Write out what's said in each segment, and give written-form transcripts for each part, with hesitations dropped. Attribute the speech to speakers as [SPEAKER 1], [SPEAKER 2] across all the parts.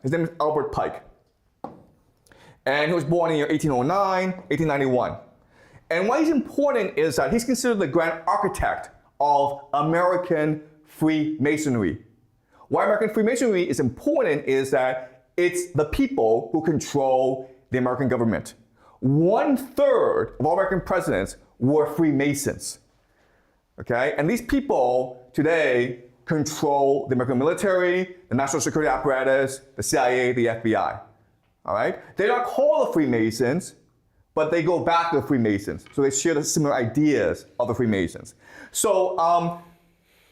[SPEAKER 1] His name is Albert Pike. And he was born in the year 1809, 1891. And why he's important is that he's considered the grand architect of American Freemasonry. Why American Freemasonry is important is that it's the people who control the American government. 1/3 of all American presidents were Freemasons. Okay? And these people today control the American military, the national security apparatus, the CIA, the FBI. All right? They're not called the Freemasons, but they go back to the Freemasons. So they share the similar ideas of the Freemasons. So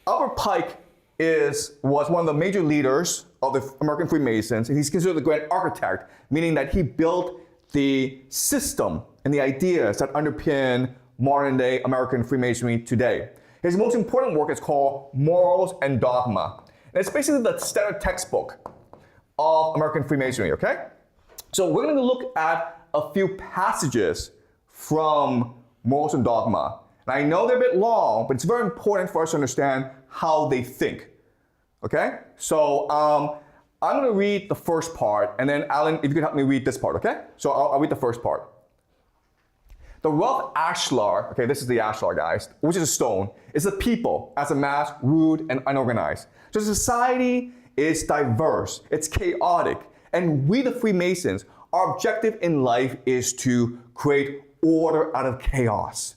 [SPEAKER 1] Albert Pike was one of the major leaders of the American Freemasons, and he's considered the grand architect, meaning that he built the system and the ideas that underpin modern-day American Freemasonry today. His most important work is called Morals and Dogma. And it's basically the standard textbook of American Freemasonry, okay? So we're going to look at a few passages from Morals and Dogma. And I know they're a bit long, but it's very important for us to understand how they think, okay? So I'm going to read the first part, and then Alan, if you could help me read this part, okay? So I'll read the first part. The rough ashlar, okay, this is the ashlar, guys, which is a stone, is a people as a mass, rude and unorganized. So society is diverse, it's chaotic, and we, the Freemasons, our objective in life is to create order out of chaos.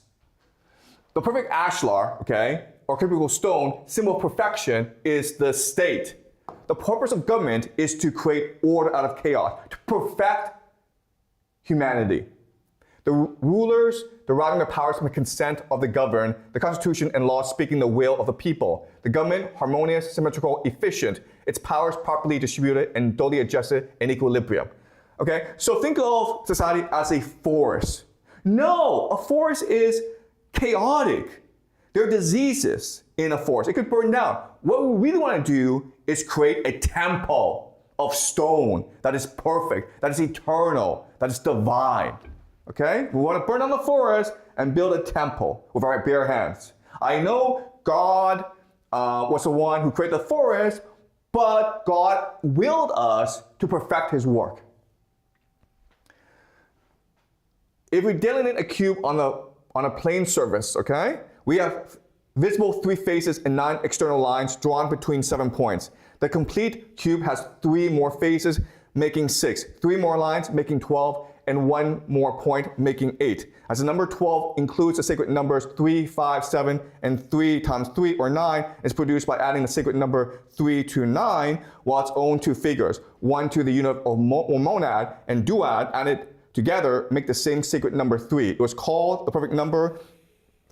[SPEAKER 1] The perfect ashlar, okay, or typical stone, symbol of perfection, is the state. The purpose of government is to create order out of chaos, to perfect humanity. The rulers deriving their powers from the consent of the governed, the Constitution and laws speaking the will of the people. The government, harmonious, symmetrical, efficient, its powers properly distributed and duly adjusted in equilibrium. Okay, so think of society as a forest. No, a forest is chaotic. There are diseases in a forest. It could burn down. What we really want to do is create a temple of stone that is perfect, that is eternal, that is divine. Okay? We want to burn down the forest and build a temple with our bare hands. I know God was the one who created the forest, but God willed us to perfect his work. If we delineate a cube on a plane surface, okay, we have visible 3 faces and 9 external lines drawn between 7 points. The complete cube has 3 more faces, making 6, 3 more lines, making 12, and 1 more point, making 8. As the number 12 includes the sacred numbers 3, 5, 7, and 3 times 3, or 9, is produced by adding the sacred number 3 to 9, while its own 2 figures, 1 to the unit of monad and duad, added together make the same sacred number 3. It was called the perfect number,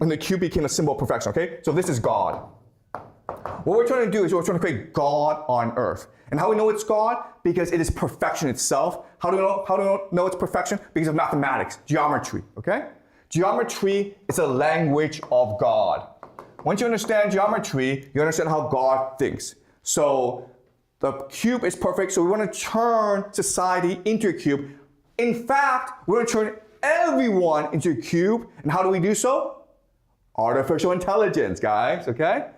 [SPEAKER 1] and the cube became a symbol of perfection, okay? So this is God. What we're trying to do is we're trying to create God on earth. And how we know it's God? Because it is perfection itself. How do we know it's perfection? Because of mathematics, geometry, okay? Geometry is a language of God. Once you understand geometry, you understand how God thinks. So the cube is perfect, so we want to turn society into a cube. In fact, we want to turn everyone into a cube. And how do we do so? Artificial intelligence, guys, okay?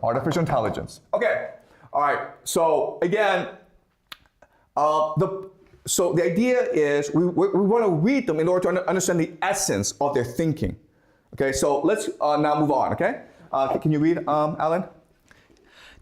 [SPEAKER 1] Artificial intelligence. Okay, all right, so again, the idea is we want to read them in order to understand the essence of their thinking. Okay, so let's now move on, okay? Can you read, Alan?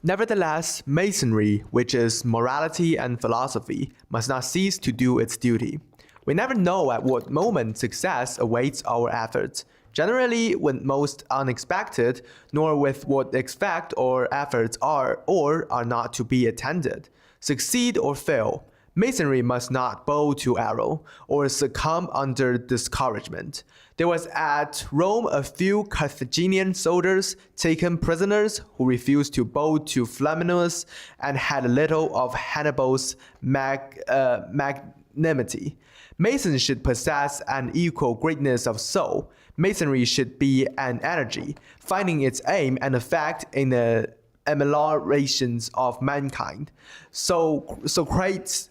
[SPEAKER 2] Nevertheless, Masonry, which is morality and philosophy, must not cease to do its duty. We never know at what moment success awaits our efforts. Generally, when most unexpected, nor with what effect or efforts are or are not to be attended. Succeed or fail, Masonry must not bow to arrow or succumb under discouragement. There was at Rome a few Carthaginian soldiers taken prisoners who refused to bow to Flaminius and had little of Hannibal's magnanimity. Masons should possess an equal greatness of soul. Masonry should be an energy, finding its aim and effect in the ameliorations of mankind. So Socrates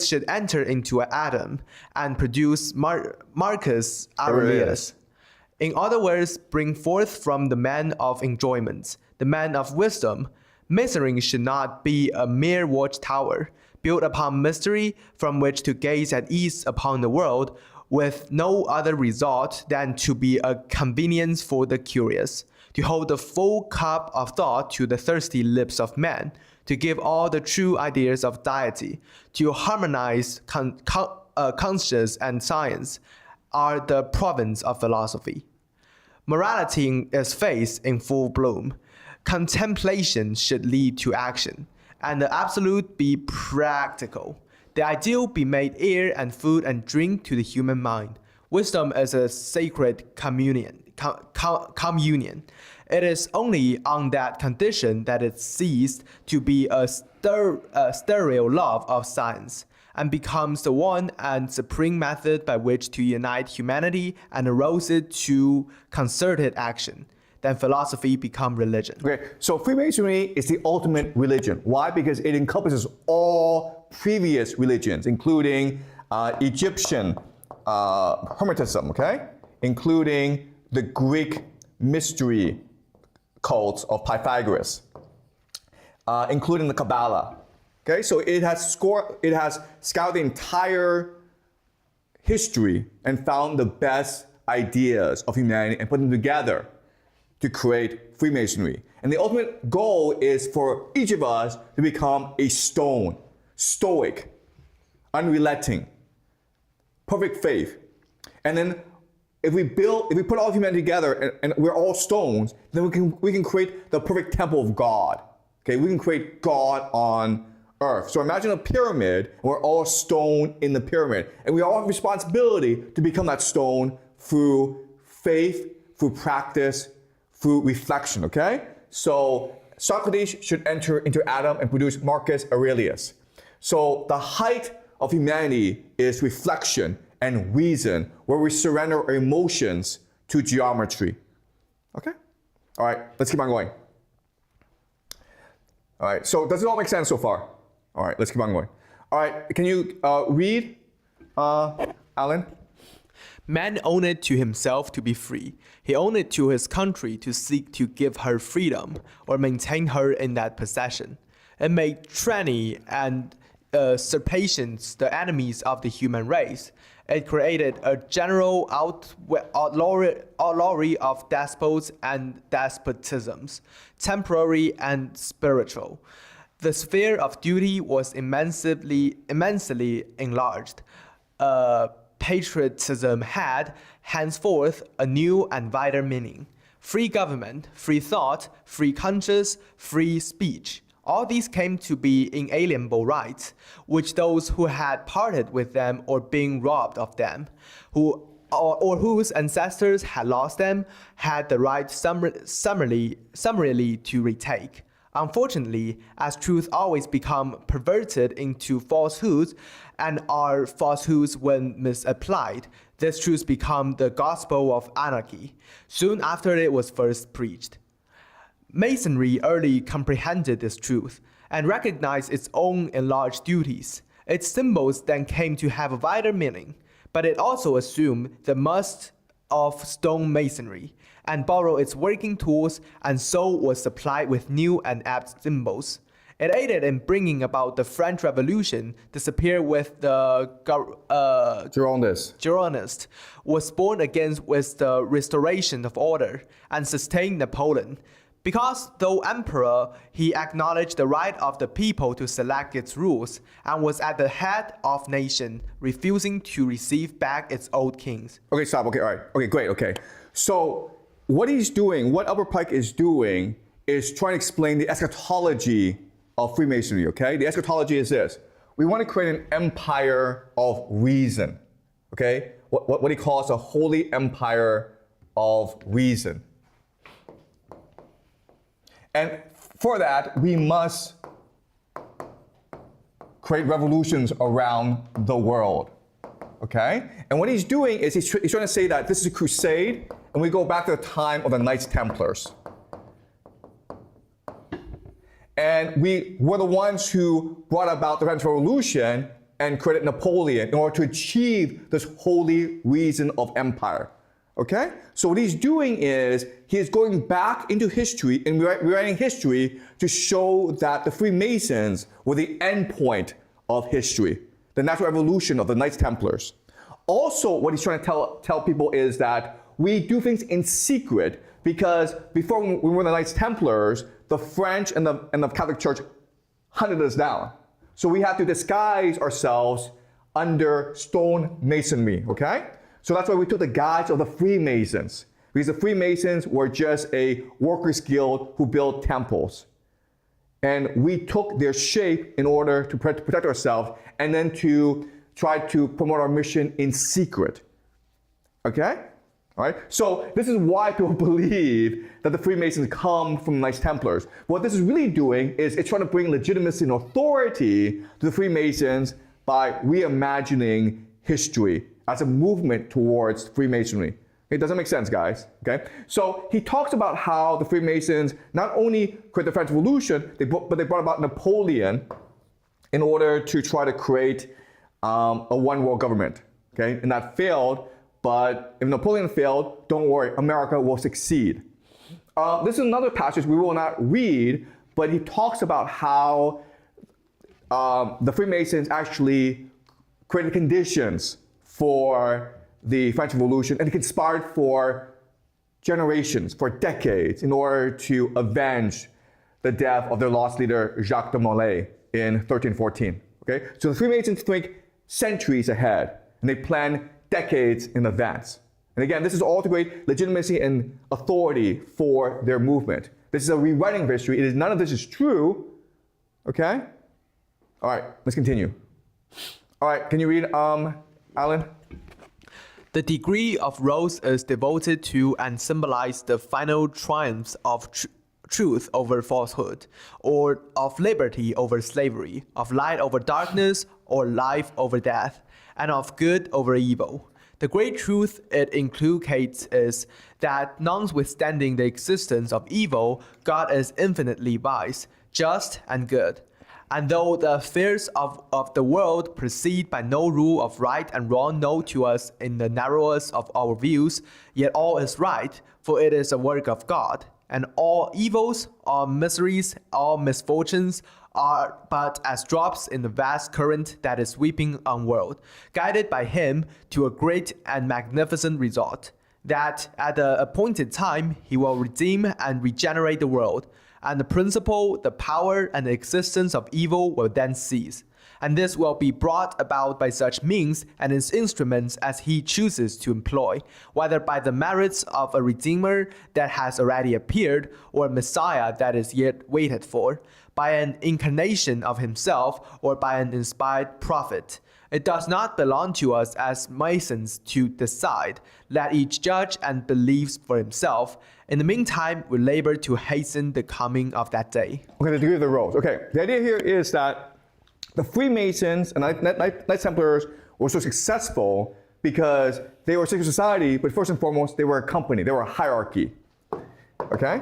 [SPEAKER 2] should enter into Adam and produce Marcus Aurelius. In other words, bring forth from the man of enjoyment, the man of wisdom. Masonry should not be a mere watchtower, built upon mystery from which to gaze at ease upon the world, with no other result than to be a convenience for the curious, to hold the full cup of thought to the thirsty lips of men, to give all the true ideas of deity, to harmonize conscience and science, are the province of philosophy. Morality in its face in full bloom. Contemplation should lead to action, and the absolute be practical. The ideal be made air and food and drink to the human mind. Wisdom is a sacred communion. It is only on that condition that it ceased to be a sterile love of science, and becomes the one and supreme method by which to unite humanity and arouse it to concerted action. Then philosophy become religion.
[SPEAKER 1] Okay, so Freemasonry is the ultimate religion. Why? Because it encompasses all previous religions, including Egyptian Hermetism, okay? Including the Greek mystery cults of Pythagoras, including the Kabbalah. Okay, so it has scoured the entire history and found the best ideas of humanity and put them together to create Freemasonry. And the ultimate goal is for each of us to become a stone, stoic, unrelenting, perfect faith. And then if we put all of humanity together and we're all stones, then we can create the perfect temple of God. Okay, we can create God on earth. So imagine a pyramid, and we're all stone in the pyramid. And we all have responsibility to become that stone through faith, through practice, through reflection, okay? So Socrates should enter into Adam and produce Marcus Aurelius. So the height of humanity is reflection and reason, where we surrender our emotions to geometry. Okay? All right, let's keep on going. All right, so does it all make sense so far? All right, let's keep on going. All right, can you read, Alan?
[SPEAKER 2] Man owned it to himself to be free. He owned it to his country to seek to give her freedom or maintain her in that possession. It made tyranny and usurpations the enemies of the human race. It created a general outlawry of despots and despotisms, temporary and spiritual. The sphere of duty was immensely enlarged. Patriotism had, henceforth, a new and wider meaning. Free government, free thought, free conscience, free speech. All these came to be inalienable rights, which those who had parted with them or been robbed of them, or whose ancestors had lost them, had the right summarily to retake. Unfortunately, as truth always become perverted into falsehoods, and are falsehoods when misapplied, this truth become the gospel of anarchy, soon after it was first preached. Masonry early comprehended this truth, and recognized its own enlarged duties. Its symbols then came to have a wider meaning, but it also assumed the must of stone masonry, and borrowed its working tools, and so was supplied with new and apt symbols. It aided in bringing about the French Revolution, disappeared with the Gironist, was born again with the restoration of order, and sustained Napoleon. Because though emperor, he acknowledged the right of the people to select its rules, and was at the head of nation, refusing to receive back its old kings.
[SPEAKER 1] Okay, stop. Okay, all right. Okay, great. Okay. So what Albert Pike is doing is trying to explain the eschatology of Freemasonry, okay? The eschatology is this. We want to create an empire of reason, okay? What he calls a holy empire of reason. And for that, we must create revolutions around the world, okay? And what he's doing is he's trying to say that this is a crusade, and we go back to the time of the Knights Templars. And we were the ones who brought about the French Revolution and created Napoleon in order to achieve this holy reason of empire. Okay? So what he's doing is he's going back into history and rewriting history to show that the Freemasons were the end point of history, the natural evolution of the Knights Templars. Also, what he's trying to tell people is that we do things in secret because before we were the Knights Templars, the French and the Catholic Church hunted us down. So we have to disguise ourselves under stone masonry, okay? So that's why we took the guise of the Freemasons, because the Freemasons were just a workers' guild who built temples. And we took their shape in order to protect ourselves and then to try to promote our mission in secret, okay? All right, so this is why people believe that the Freemasons come from the Knights Templars. What this is really doing is it's trying to bring legitimacy and authority to the Freemasons by reimagining history as a movement towards Freemasonry. It doesn't make sense, guys, okay? So he talks about how the Freemasons not only created the French Revolution, but they brought about Napoleon in order to try to create a one world government, okay? And that failed. But if Napoleon failed, don't worry, America will succeed. This is another passage we will not read, but he talks about how the Freemasons actually created conditions for the French Revolution and conspired for generations, for decades, in order to avenge the death of their lost leader, Jacques de Molay, in 1314. Okay? So the Freemasons think centuries ahead, and they plan decades in advance. And again, this is all to create legitimacy and authority for their movement. This is a rewriting of history. None of this is true. Okay? All right, let's continue. All right, can you read, Alan?
[SPEAKER 2] The degree of rose is devoted to and symbolizes the final triumphs of truth over falsehood, or of liberty over slavery, of light over darkness, or life over death, and of good over evil. The great truth it inculcates is that notwithstanding the existence of evil, God is infinitely wise, just, and good. And though the affairs of the world proceed by no rule of right and wrong known to us in the narrowest of our views, yet all is right, for it is a work of God. And all evils, all miseries, all misfortunes are but as drops in the vast current that is sweeping on world, guided by him to a great and magnificent result, that at the appointed time he will redeem and regenerate the world, and the principle, the power, and the existence of evil will then cease. And this will be brought about by such means and its instruments as he chooses to employ, whether by the merits of a Redeemer that has already appeared, or a Messiah that is yet waited for, by an incarnation of himself, or by an inspired prophet. It does not belong to us as Masons to decide. Let each judge and believes for himself. In the meantime, we labor to hasten the coming of that day.
[SPEAKER 1] Okay, the degree of the rose. Okay, the idea here is that the Freemasons and Knights Templars were so successful because they were a secret society, but first and foremost, they were a company. They were a hierarchy. Okay?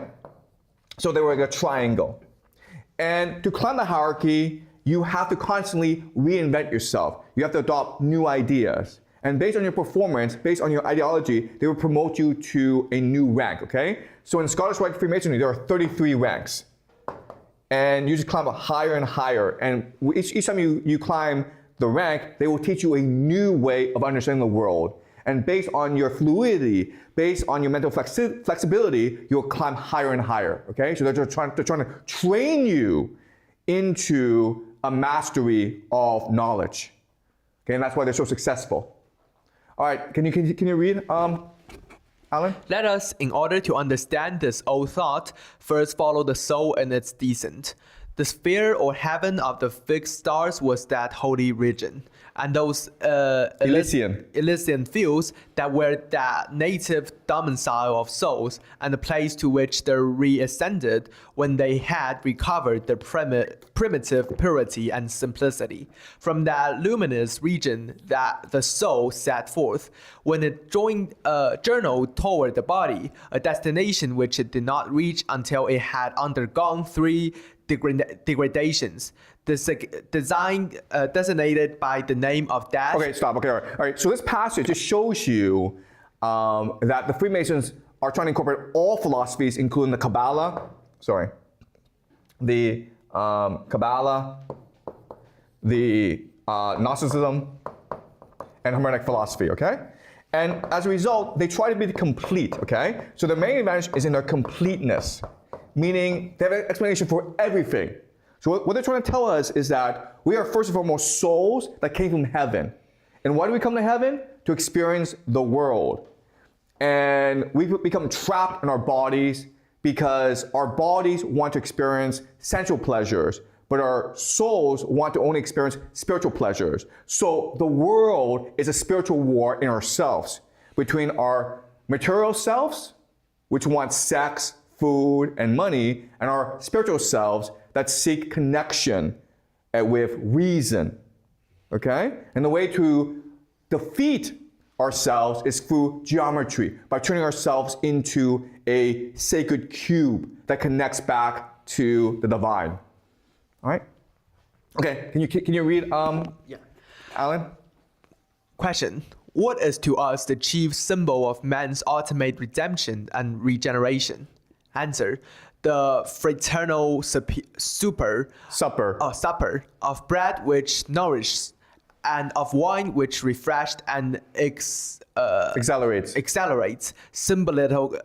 [SPEAKER 1] So they were like a triangle. And to climb the hierarchy, you have to constantly reinvent yourself. You have to adopt new ideas. And based on your performance, based on your ideology, they will promote you to a new rank, okay? So in Scottish Rite Freemasonry, there are 33 ranks. And you just climb up higher and higher. And each time you climb the rank, they will teach you a new way of understanding the world. And based on your fluidity, based on your mental flexibility, you'll climb higher and higher, okay? So they're trying to train you into a mastery of knowledge, okay? And that's why they're so successful. All right, can you read, Alan?
[SPEAKER 2] Let us, in order to understand this old thought, first follow the soul in its descent. The sphere or heaven of the fixed stars was that holy region, and those Elysian fields that were the native domicile of souls, and the place to which they reascended when they had recovered their primitive purity and simplicity. From that luminous region that the soul set forth, when it journeyed toward the body, a destination which it did not reach until it had undergone 3 degradations, designated by the name of death.
[SPEAKER 1] Okay, stop. Okay, all right. So this passage just shows you that the Freemasons are trying to incorporate all philosophies, including the Kabbalah, the Gnosticism, and Hermetic philosophy, okay? And as a result, they try to be complete, okay? So the main advantage is in their completeness, meaning they have an explanation for everything. So what they're trying to tell us is that we are first and foremost souls that came from heaven. And why do we come to heaven? To experience the world. And we become trapped in our bodies because our bodies want to experience sensual pleasures, but our souls want to only experience spiritual pleasures. So the world is a spiritual war in ourselves, between our material selves, which want sex, food, and money, and our spiritual selves that seek connection with reason, okay? And the way to defeat ourselves is through geometry, by turning ourselves into a sacred cube that connects back to the divine. All right? Okay, can you read, Alan?
[SPEAKER 2] Question. What is to us the chief symbol of man's ultimate redemption and regeneration? Answer. The fraternal supper of bread which nourishes, and of wine which refreshed and accelerates, symbolical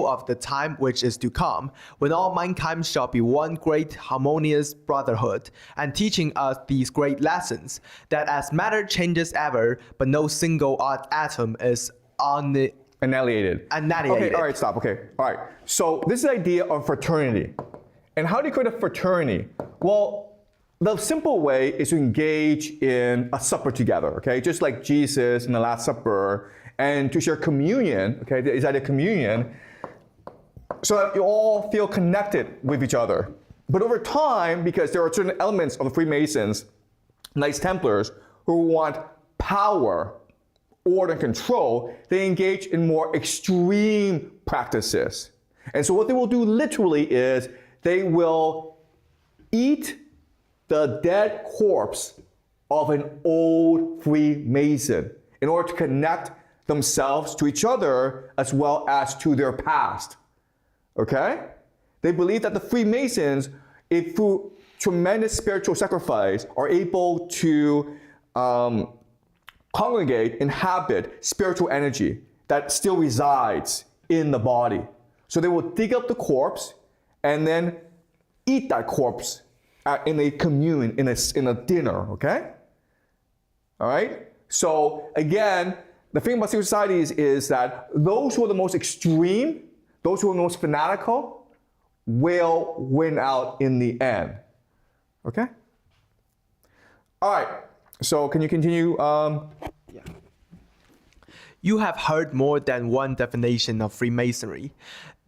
[SPEAKER 2] of the time which is to come, when all mankind shall be one great harmonious brotherhood, and teaching us these great lessons, that as matter changes ever, but no single atom is
[SPEAKER 1] annihilated. Okay, all right, stop. Okay, all right. So this is the idea of fraternity. And how do you create a fraternity? Well, the simple way is to engage in a supper together, okay? Just like Jesus in the Last Supper, and to share communion, okay? Is that a communion? So that you all feel connected with each other. But over time, because there are certain elements of the Freemasons, Knights Templars, who want power, order, and control, they engage in more extreme practices. And so what they will do literally is they will eat the dead corpse of an old Freemason in order to connect themselves to each other as well as to their past. Okay? They believe that the Freemasons, through tremendous spiritual sacrifice, are able to congregate, inhabit spiritual energy that still resides in the body. So they will dig up the corpse and then eat that corpse in a commune, in a dinner, okay? All right? So again, the thing about secret societies is that those who are the most extreme, those who are the most fanatical, will win out in the end. Okay? All right. So can you continue?
[SPEAKER 2] Yeah. You have heard more than one definition of Freemasonry.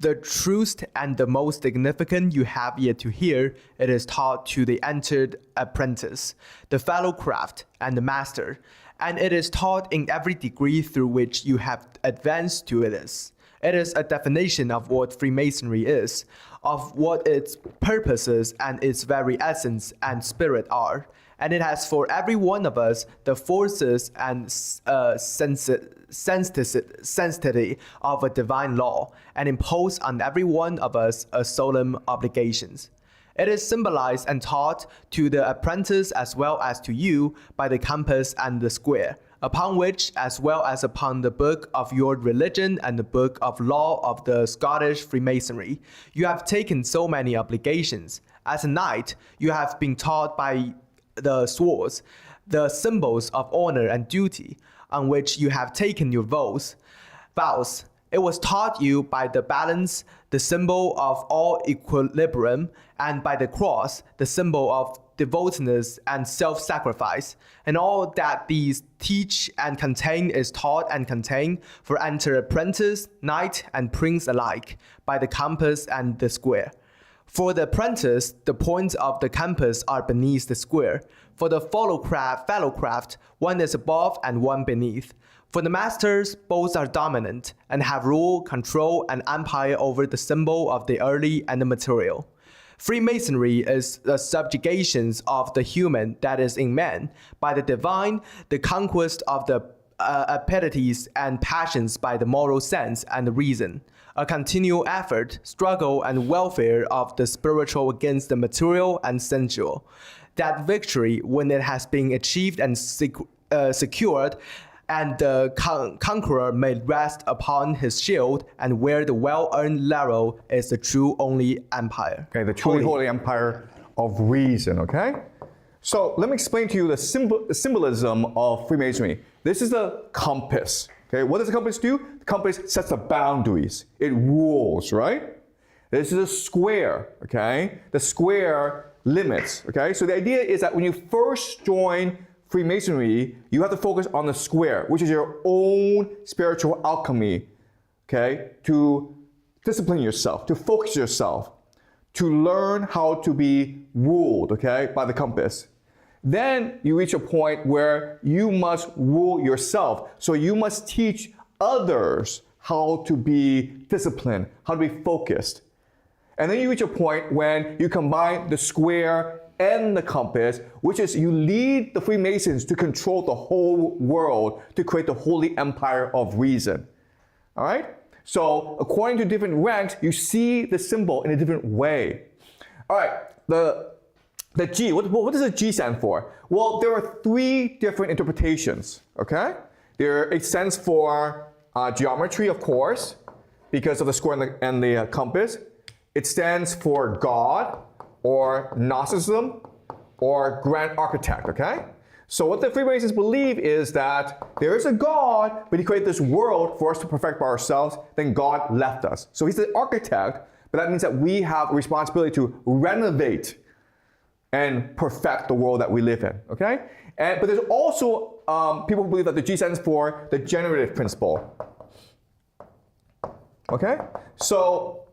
[SPEAKER 2] The truest and the most significant you have yet to hear, it is taught to the entered apprentice, the fellow craft, and the master, and it is taught in every degree through which you have advanced to it is. It is a definition of what Freemasonry is, of what its purposes and its very essence and spirit are, and it has for every one of us the forces and sensitivity of a divine law, and impose on every one of us a solemn obligations. It is symbolized and taught to the apprentice as well as to you by the compass and the square, upon which, as well as upon the book of your religion and the book of law of the Scottish Freemasonry, you have taken so many obligations. As a knight, you have been taught by the swords, the symbols of honor and duty, on which you have taken your vows. It was taught you by the balance, the symbol of all equilibrium, and by the cross, the symbol of devotedness and self-sacrifice. And all that these teach and contain is taught and contained for enter apprentice, knight, and prince alike, by the compass and the square. For the apprentice, the points of the compass are beneath the square. For the fellow craft, one is above and one beneath. For the masters, both are dominant and have rule, control, and empire over the symbol of the early and the material. Freemasonry is the subjugation of the human that is in man by the divine, the conquest of the appetites and passions by the moral sense and the reason, a continual effort, struggle, and welfare of the spiritual against the material and sensual. That victory, when it has been achieved and secured, and the conqueror may rest upon his shield, and where the well-earned laurel is the true only empire.
[SPEAKER 1] Okay, the truly holy empire of reason, okay? So let me explain to you the symbolism of Freemasonry. This is the compass, okay? What does the compass do? The compass sets the boundaries. It rules, right? This is a square, okay? The square limits, okay? So the idea is that when you first join Freemasonry, you have to focus on the square, which is your own spiritual alchemy, okay? To discipline yourself, to focus yourself, to learn how to be ruled, okay, by the compass. Then you reach a point where you must rule yourself. So you must teach others how to be disciplined, how to be focused. And then you reach a point when you combine the square and the compass, which is you lead the Freemasons to control the whole world, to create the holy empire of reason. All right? So according to different ranks, you see the symbol in a different way. All right, the G, what does the G stand for? Well, there are 3 different interpretations, okay? It stands for geometry, of course, because of the square and the compass. It stands for God, or Gnosticism, or Grand Architect, okay? So what the Freemasons believe is that there is a God, but he created this world for us to perfect by ourselves, then God left us. So he's the architect, but that means that we have a responsibility to renovate and perfect the world that we live in, okay? But there's also people who believe that the G stands for the generative principle, okay? So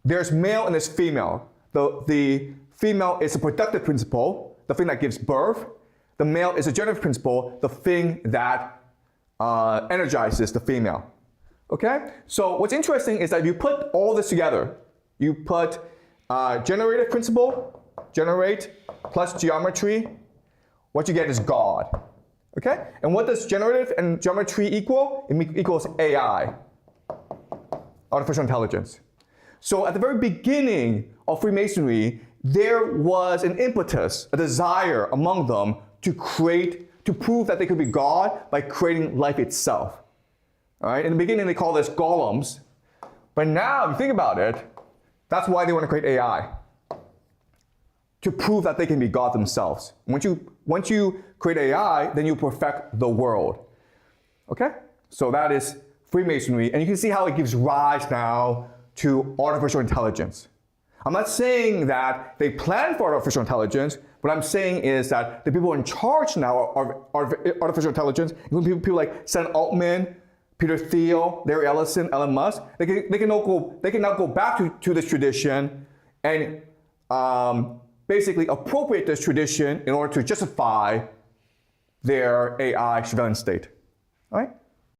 [SPEAKER 1] there's male and there's female. The female is a productive principle, the thing that gives birth. The male is a generative principle, the thing that energizes the female. Okay? So what's interesting is that you put all this together. You put generative principle, generate, plus geometry. What you get is God. Okay? And what does generative and geometry equal? It equals AI, artificial intelligence. So at the very beginning of Freemasonry, there was an impetus, a desire among them to prove that they could be God by creating life itself. All right? In the beginning, they called this golems. But now, if you think about it, that's why they want to create AI. To prove that they can be God themselves. Once you create AI, then you perfect the world. Okay? So that is Freemasonry. And you can see how it gives rise now to artificial intelligence. I'm not saying that they planned for artificial intelligence. What I'm saying is that the people in charge now of artificial intelligence, including people like Sam Altman, Peter Thiel, Larry Ellison, Elon Musk, they can now go back to this tradition and basically appropriate this tradition in order to justify their AI surveillance state. All right?